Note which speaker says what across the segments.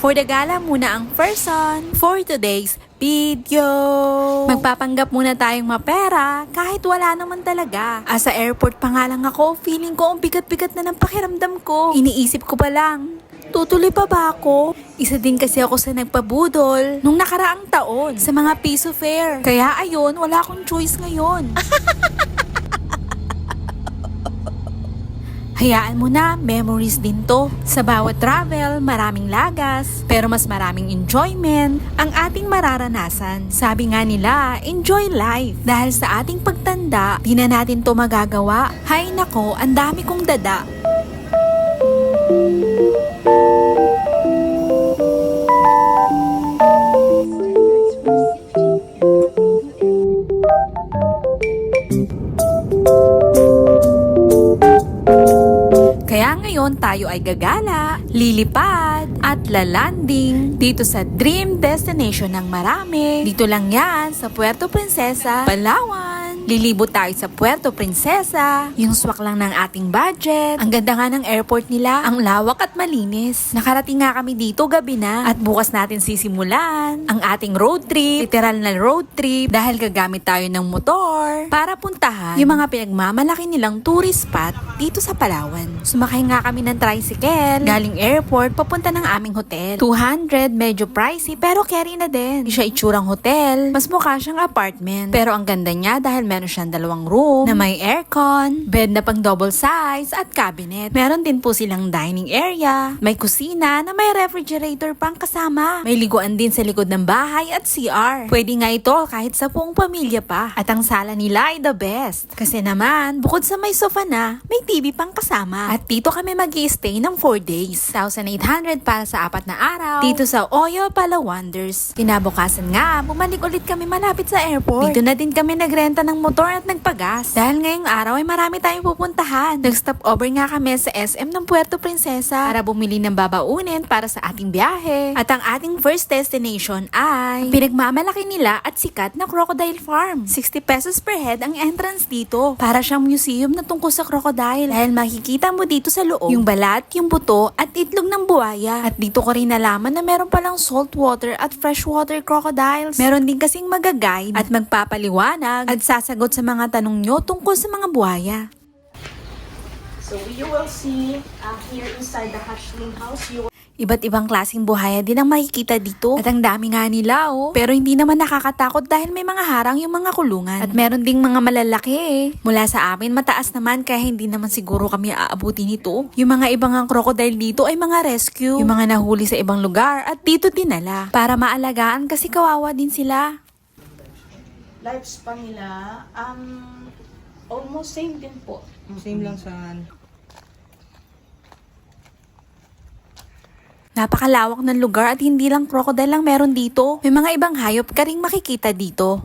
Speaker 1: For the gala muna ang person for today's video. Magpapanggap muna tayong mapera kahit wala naman talaga. Sa airport pa nga lang ako, feeling ko ang bigat-bigat na ng pakiramdam ko. Iniisip ko pa lang, tutuloy pa ba ako? Isa din kasi ako sa nagpabudol nung nakaraang taon sa mga piso fare. Kaya ayun, wala akong choice ngayon. Hayaan mo na, memories din to. Sa bawat travel, maraming lagas, pero mas maraming enjoyment ang ating mararanasan. Sabi nga nila, enjoy life. Dahil sa ating pagtanda, di na natin to magagawa. Hay nako, ang dami kong dada. Kaya ngayon tayo ay gagala, lilipad, at lalanding dito sa dream destination ng marami. Dito lang yan sa Puerto Princesa, Palawan. Lilibot tayo sa Puerto Princesa, yung swak lang ng ating budget. Ang ganda nga ng airport nila, ang lawak at malinis. Nakarating nga kami dito gabi na at bukas natin sisimulan ang ating road trip, literal na road trip dahil gagamit tayo ng motor para puntahan yung mga pinagmamalaki nilang tourist spot dito sa Palawan. Sumakay nga kami ng tricycle galing airport papunta ng aming hotel. 200, medyo pricey pero carry na din. Hindi siya itsurang hotel, mas mukha siyang apartment. Pero ang ganda niya dahil meron siyang 2 room na may aircon, bed na pang double size at cabinet. Meron din po silang dining area, may kusina na may refrigerator pang kasama. May liguan din sa likod ng bahay at CR. Pwede nga ito kahit sa buong pamilya pa. At ang sala nila ay the best. Kasi naman, bukod sa may sofa na, may TV pang kasama. At dito kami mag-i-stay ng 4 days. 1,800 para sa 4 na araw dito sa Oyo Pala Wonders. Kinabukasan nga, bumalik ulit kami malapit sa airport. Dito na din kami nagrenta ng motor at nagpagas. Dahil ngayong araw ay marami tayong pupuntahan. Nag-stop over nga kami sa SM ng Puerto Princesa para bumili ng babaunin para sa ating biyahe. At ang ating first destination ay pinagmamalaki nila at sikat na Crocodile Farm. 60 pesos per head ang entrance dito. Para siyang museum na tungkol sa crocodile. Dahil makikita mo dito sa loob yung balat, yung buto at itlog ng buhaya. At dito ko rin nalaman na meron palang saltwater at freshwater crocodiles. Meron din kasing magaguide at magpapaliwanag at sasagot sa mga tanong nyo tungkol sa mga buhaya.
Speaker 2: So you will see here inside the hatchling house,
Speaker 1: Iba't ibang klaseng buhaya din ang makikita dito. At ang dami nga nila Pero hindi naman nakakatakot dahil may mga harang yung mga kulungan. At meron ding mga malalaki Mula sa amin mataas naman kaya hindi naman siguro kami aabuti nito. Yung mga ibang crocodile dito ay mga rescue. Yung mga nahuli sa ibang lugar at dito dinala. Para maalagaan kasi kawawa din sila.
Speaker 2: lifespan nila, almost same din po.
Speaker 3: Same lang saan.
Speaker 1: Napakalawak ng lugar at hindi lang crocodile lang meron dito. May mga ibang hayop ka ring makikita dito.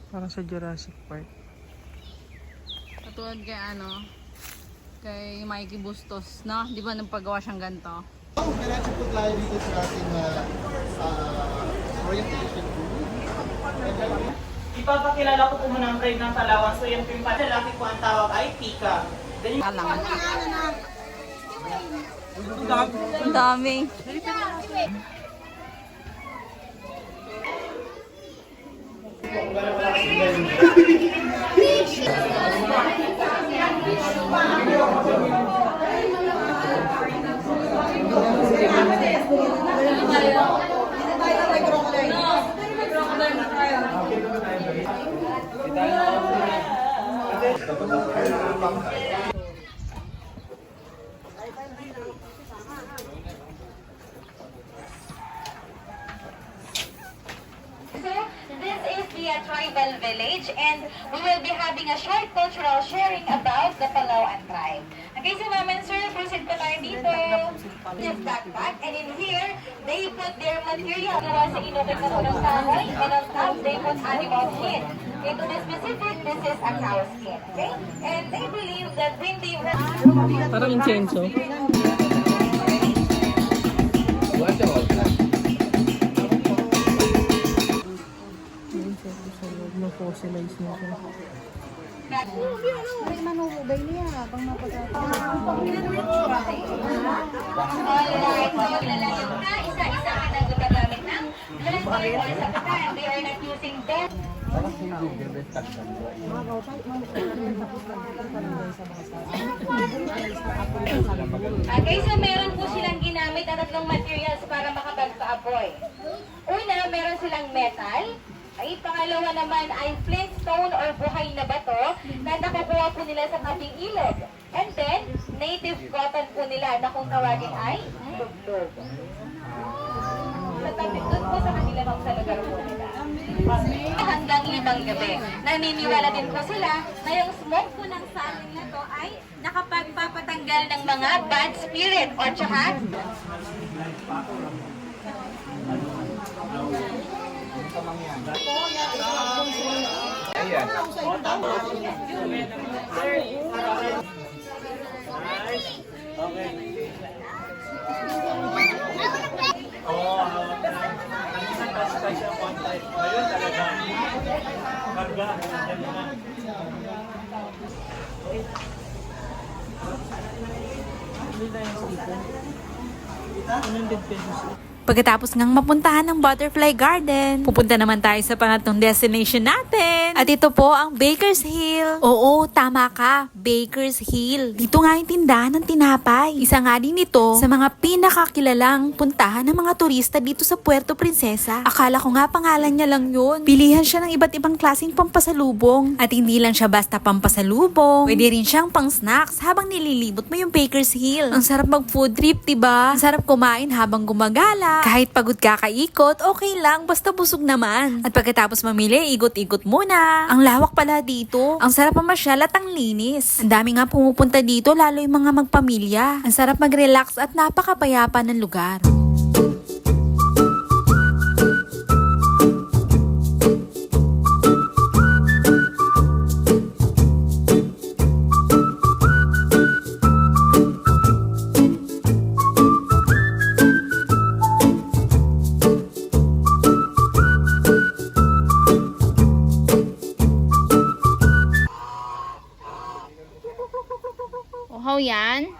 Speaker 3: Parang sa Jurassic Park.
Speaker 4: Katulad kay kay Mikey Bustos, no? Di ba nagpagawa siyang ganito?
Speaker 5: Diretso po tayo dito sa ating orientation tour.
Speaker 2: Ipapakilala ko po muna ang pride ng Palawan. So yan po yung lalaki po ang tawag ay Pika. Then yung
Speaker 4: Alam. Ang dami.
Speaker 5: Crocodile.
Speaker 6: So, this is the tribal village and we will be having a short cultural sharing about the Palawan tribe. Okay, so ma'am and sir, proceed pa tayo dito. This backpack, and in here, they put their material. Gawa sa inukit na po ng kahoy, and on top, they put animal skin. Okay, to be specific, this is a cow skin, okay? And they believe that when they were...
Speaker 3: Parang insenso. Sa loob na fossilize na siya.
Speaker 6: Alright, so maglalayong na, isa-isa ka na gumagamit ng blender or sa pan. They are not using best. Okay, so meron po silang ginamit na tatlong materials para makapagpa-apoy. Una, meron silang metal. Ay, pangalawa naman ay flintstone or buhay na bato na nakukuha po nila sa tabing ilog. And then, native cotton po nila na kung tawagin ay luglog. Sa tabi, doon po sa kanila ma'am sa lugar po nila. Hanggang 5 gabi. Naniniwala din po sila na yung smoke po ng salin na to ay nakapagpapatanggal ng mga bad spirit o tsaka
Speaker 1: Pagkatapos ngang mapuntahan ng Butterfly Garden, pupunta naman tayo sa pangatlong destination natin. At ito po ang Baker's Hill. Oo, tama ka, Baker's Hill. Dito nga yung tindahan ng tinapay. Isa nga din ito sa mga pinakakilalang puntahan ng mga turista dito sa Puerto Princesa. Akala ko nga pangalan niya lang yun. Bilihan siya ng iba't ibang klaseng pampasalubong. At hindi lang siya basta pampasalubong. Pwede rin siyang pang snacks habang nililibot mo yung Baker's Hill. Ang sarap mag food trip, diba? Ang sarap kumain habang gumagala. Kahit pagod ka kaikot, okay lang, basta busog naman. At pagkatapos mamili, ikot-ikot muna. Ang lawak pala dito. Ang sarap mamasyal at ang linis. Ang dami nga pumupunta dito, lalo yung mga magpamilya. Ang sarap mag-relax at napakapayapa ng lugar.
Speaker 4: Uhaw yan?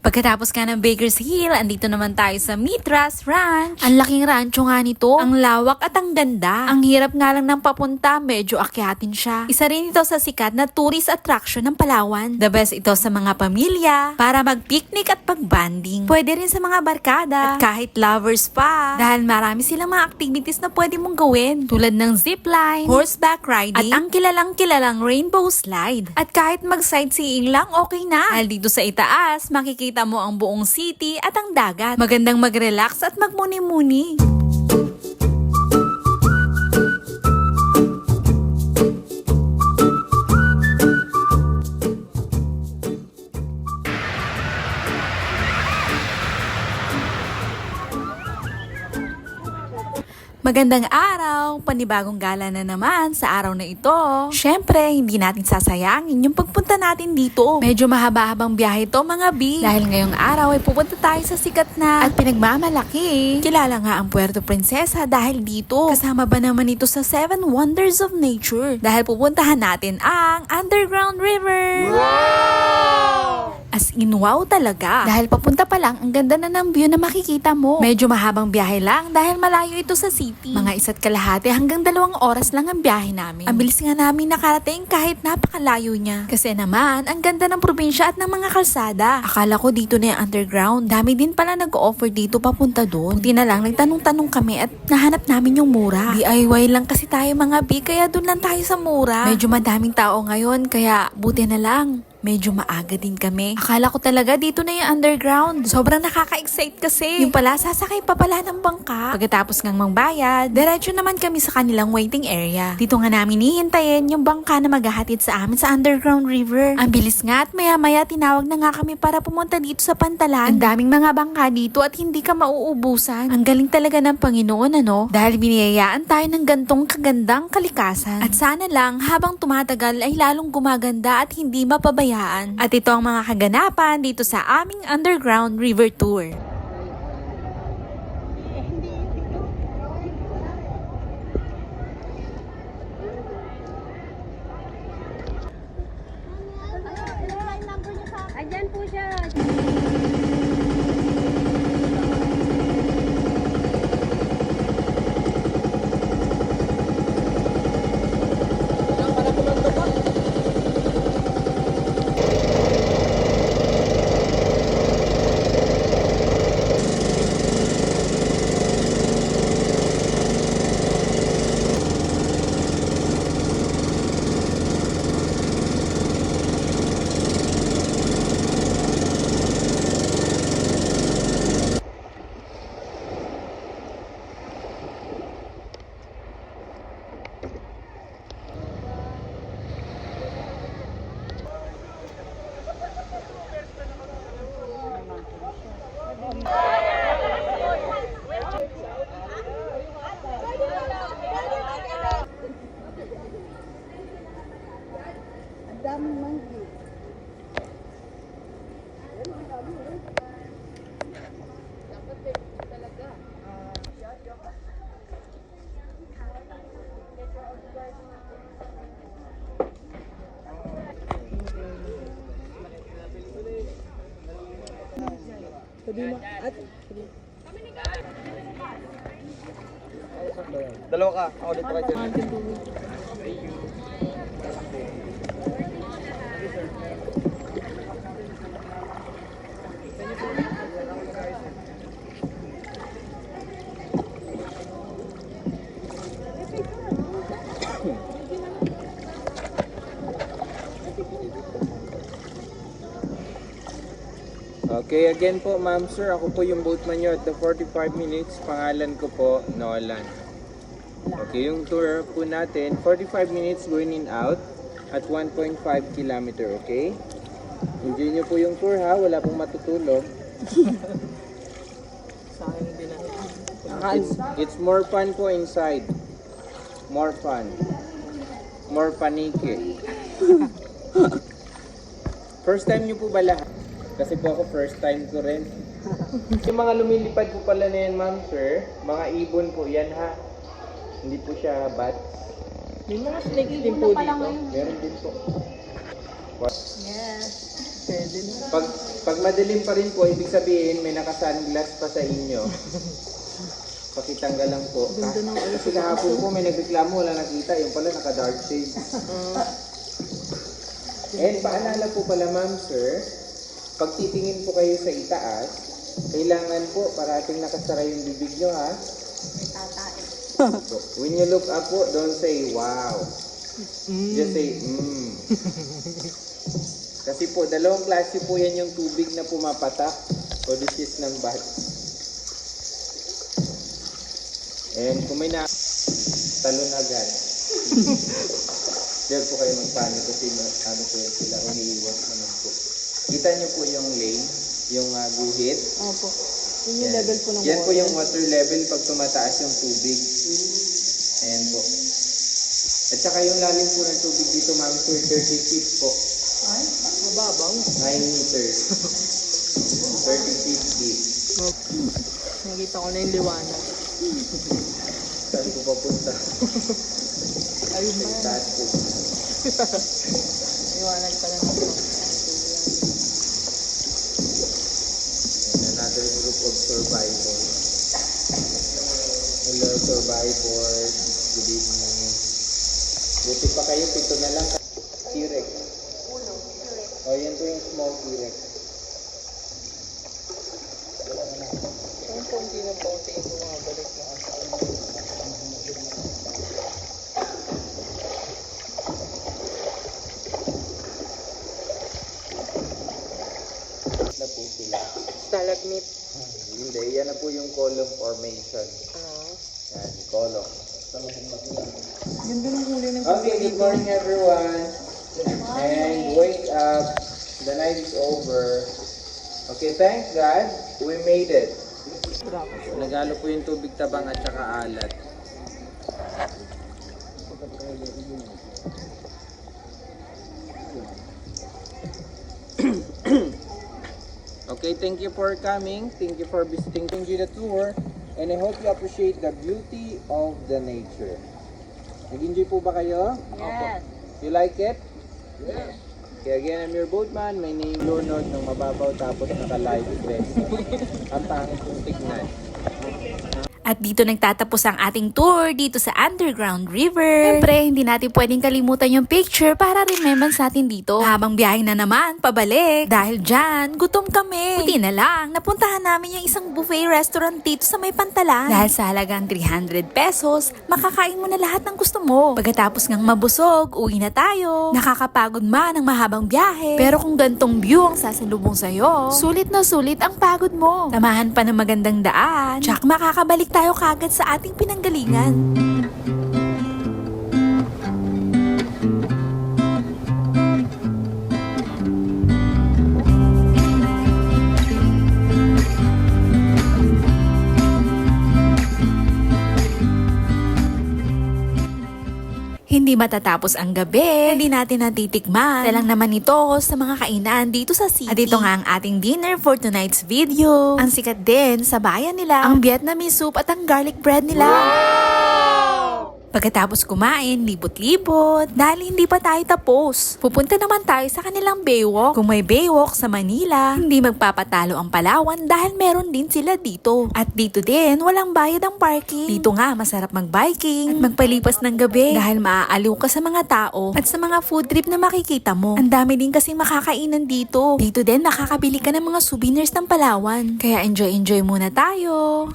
Speaker 1: Pagkatapos ka ng Baker's Hill, andito naman tayo sa Mitras Ranch. Ang laking rancho nga nito, ang lawak at ang ganda. Ang hirap nga lang ng papunta, medyo akyatin siya. Isa rin ito sa sikat na tourist attraction ng Palawan. The best ito sa mga pamilya, para mag-picnic at pag-banding. Pwede rin sa mga barkada, at kahit lovers pa. Dahil marami silang mga activities na pwede mong gawin. Tulad ng zipline, horseback riding, at ang kilalang rainbow slide. At kahit mag-sightseeing lang, okay na. Dahil dito sa itaas, makikita mo ang buong city at ang dagat. Magandang mag-relax at magmuni-muni. Magandang araw! Panibagong gala na naman sa araw na ito. Syempre, hindi natin sasayangin yung pagpunta natin dito. Medyo mahaba-habang biyahe ito mga B. Dahil ngayong araw ay pupunta tayo sa sikat na at pinagmamalaki. Kilala nga ang Puerto Princesa dahil dito. Kasama ba naman ito sa 7 Wonders of Nature? Dahil pupuntahan natin ang Underground River. Wow! As in wow talaga. Dahil papunta pa lang, ang ganda na ng view na makikita mo. Medyo mahabang biyahe lang dahil malayo ito sa city. Mga 1.5 hanggang 2 oras lang ang biyahe namin. Ang bilis nga namin nakarating kahit napakalayo niya. Kasi naman, ang ganda ng probinsya at ng mga kalsada. Akala ko dito na yung underground. Dami din pala nag-offer dito papunta doon. Buti na lang, nagtanong-tanong kami at nahanap namin yung mura. DIY lang kasi tayo mga B, kaya doon lang tayo sa mura. Medyo madaming tao ngayon, kaya buti na lang. Medyo maaga din kami. Akala ko talaga dito na yung underground. Sobrang nakaka-excite kasi. Yung pala, sasakay pa pala ng bangka. Pagkatapos ngang mangbayad, diretso naman kami sa kanilang waiting area. Dito nga namin hihintayin yung bangka na maghahatid sa amin sa underground river. Ang bilis nga at maya-maya tinawag na nga kami para pumunta dito sa Pantalan. Ang daming mga bangka dito at hindi ka mauubusan. Ang galing talaga ng Panginoon, ano? Dahil biniyayaan tayo ng gantong kagandang kalikasan. At sana lang, habang tumatagal ay lalong gumaganda at hindi mapabayaan. At ito ang mga kaganapan dito sa aming underground river tour.
Speaker 6: Andyan po siya.
Speaker 5: Dalawa ka, ako dito kayo. Okay, again po ma'am sir, ako po yung boatman nyo at the 45 minutes. Pangalan ko po, Nolan. Okay, yung tour po natin, 45 minutes going in out at 1.5 kilometer, okay? Enjoy nyo po yung tour ha, wala pong matutulog. It's more fun po inside. More fun. More panike. First time nyo po ba lahat? Kasi po ako first time ko rin. Yung mga lumilipad po pala na yan ma'am sir, mga ibon po yan ha. Hindi po siya bat.
Speaker 3: May mga snakes din po dito.
Speaker 5: Meron din po.
Speaker 6: Yes.
Speaker 3: Pwede na.
Speaker 5: Pag madilim pa rin po, ibig sabihin may naka-sunglass pa sa inyo. Pakitanggal lang po. Kasi kahapon po may nagreklamo, wala nakita. Yung pala naka-dark shade. And paalala po pala ma'am sir, pag titingin po kayo sa itaas, kailangan po parating nakasara yung bibig nyo ha. So, when you look up po, don't say wow. Just say Kasi po, dalawang klase po yan yung tubig na pumapatak o disease ng bat. And kung may na talon agad. Diyan po kayo magpanik kasi ano po yan sila, umiiwas naman po. Kita nyo po yung lane, yung guhit.
Speaker 3: Opo. Yun yung level po ng
Speaker 5: Yan po yung water level pag tumataas yung tubig. Ayan po. At saka yung lalim po ng tubig dito, ma'am, 30 feet po.
Speaker 3: Ay, mababaw.
Speaker 5: 9 meters. 30 feet deep.
Speaker 3: Nakita ko na yung liwanag.
Speaker 5: Saan po papunta?
Speaker 3: Ayun ba?
Speaker 5: Taas po.
Speaker 3: Liwanag pala ng
Speaker 5: group of survivors. Hello, survivors. Good evening. Buti pa kayo, 7 na lang. T-Rex. O, yan po yung small T-Rex.
Speaker 3: Ang konti ng konti yung bumabalik na asawa.
Speaker 5: Na po sila.
Speaker 3: Stalagmit.
Speaker 5: Hindi, yan na po yung column formation. Yan, column.
Speaker 3: Ganda ng huli ng
Speaker 5: Okay, good morning everyone. And wake up. The night is over. Okay, thank God. We made it. Nagalo po yung tubig tabang at saka alat. Okay, thank you for coming. Thank you for visiting. Enjoy the tour. And I hope you appreciate the beauty of the nature. Nag-enjoy po ba kayo?
Speaker 4: Yes.
Speaker 5: You like it? Yes. Okay, again, I'm your boatman. My name is Lunod ng mababaw tapos naka-live vest. Ang pangit kong tignan.
Speaker 1: At dito nagtatapos ang ating tour dito sa Underground River. Siyempre, hindi natin pwedeng kalimutan yung picture para remembrance natin dito. Habang biyahe na naman, pabalik. Dahil dyan, gutom kami. Buti na lang, napuntahan namin yung isang buffet restaurant dito sa may Pantalan. Dahil sa halagang 300 pesos, makakain mo na lahat ng gusto mo. Pagkatapos ngang mabusog, uwi na tayo. Nakakapagod man ang mahabang biyahe. Pero kung gantong view ang sasalubong sa'yo, sulit na sulit ang pagod mo. Samahan pa ng magandang daan, tsak makakabalik tayo kagad sa ating pinanggalingan. Hindi matatapos ang gabi, hindi natin natitikman. Isa lang naman ito sa mga kainan dito sa city. At ito nga ang ating dinner for tonight's video. Ang sikat din sa bayan nila, ang Vietnamese soup at ang garlic bread nila. Pagkatapos kumain, libot-libot, dahil hindi pa tayo tapos. Pupunta naman tayo sa kanilang Baywalk. Kung may Baywalk sa Manila, hindi magpapatalo ang Palawan dahil meron din sila dito. At dito din, walang bayad ang parking. Dito nga, masarap mag-biking at magpalipas ng gabi dahil maaaliw ka sa mga tao at sa mga food trip na makikita mo. Ang dami din kasing makakainan dito. Dito din, makakabili ka ng mga souvenirs ng Palawan. Kaya enjoy muna tayo.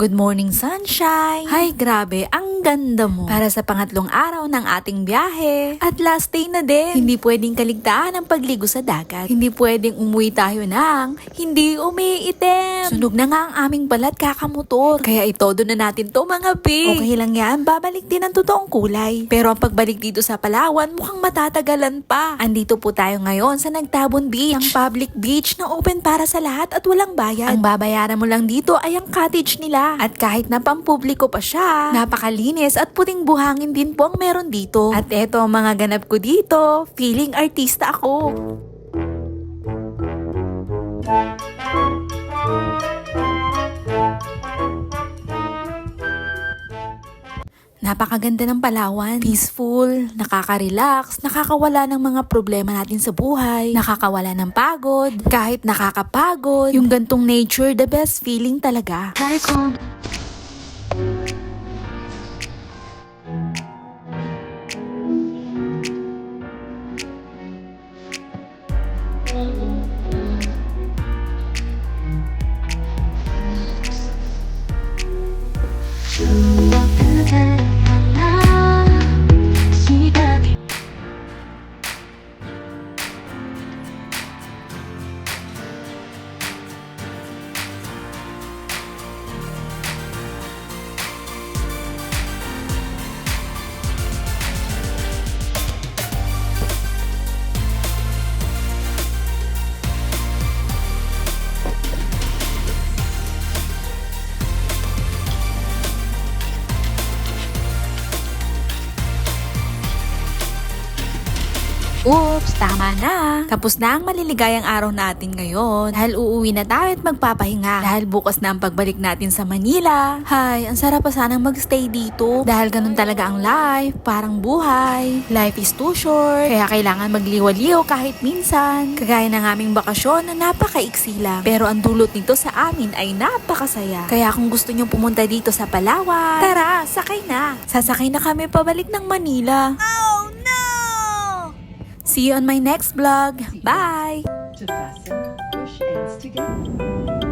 Speaker 1: Good morning, sunshine! Hay, grabe, ang ganda mo. Para sa pangatlong araw ng ating biyahe. At last day na din. Hindi pwedeng kaligtaan ang pagligo sa dagat. Hindi pwedeng umuwi tayo ng hindi umiitim. Sunog na nga ang aming balat kakamotor. Kaya itodo na natin to mga pi. Okay lang yan, babalik din ang totoong kulay. Pero ang pagbalik dito sa Palawan, mukhang matatagalan pa. Andito po tayo ngayon sa Nagtabon Beach. Ang public beach na open para sa lahat at walang bayad. Ang babayaran mo lang dito ay ang cottage nila. At kahit na pampubliko pa siya, napakalinis at puting buhangin din po ang meron dito. At eto ang mga ganap ko dito, feeling artista ako. Napakaganda ng Palawan. Peaceful, nakaka-relax, nakakawala ng mga problema natin sa buhay, nakakawala ng pagod, kahit nakakapagod. Yung gantong nature, the best feeling talaga. Oops, tama na. Tapos na ang maliligayang araw natin ngayon. Dahil uuwi na tayo at magpapahinga. Dahil bukas na ang pagbalik natin sa Manila. Hay, ang sarap pa sanang magstay dito. Dahil ganun talaga ang life, parang buhay. Life is too short, kaya kailangan magliwaliw kahit minsan. Kagaya ng aming bakasyon na napakaiksi lang. Pero ang dulot nito sa amin ay napakasaya. Kaya kung gusto nyo pumunta dito sa Palawan, tara, sakay na. Sasakay na kami pabalik ng Manila. Oh no! See you on my next vlog. Bye!
Speaker 7: To fasten, push ends together.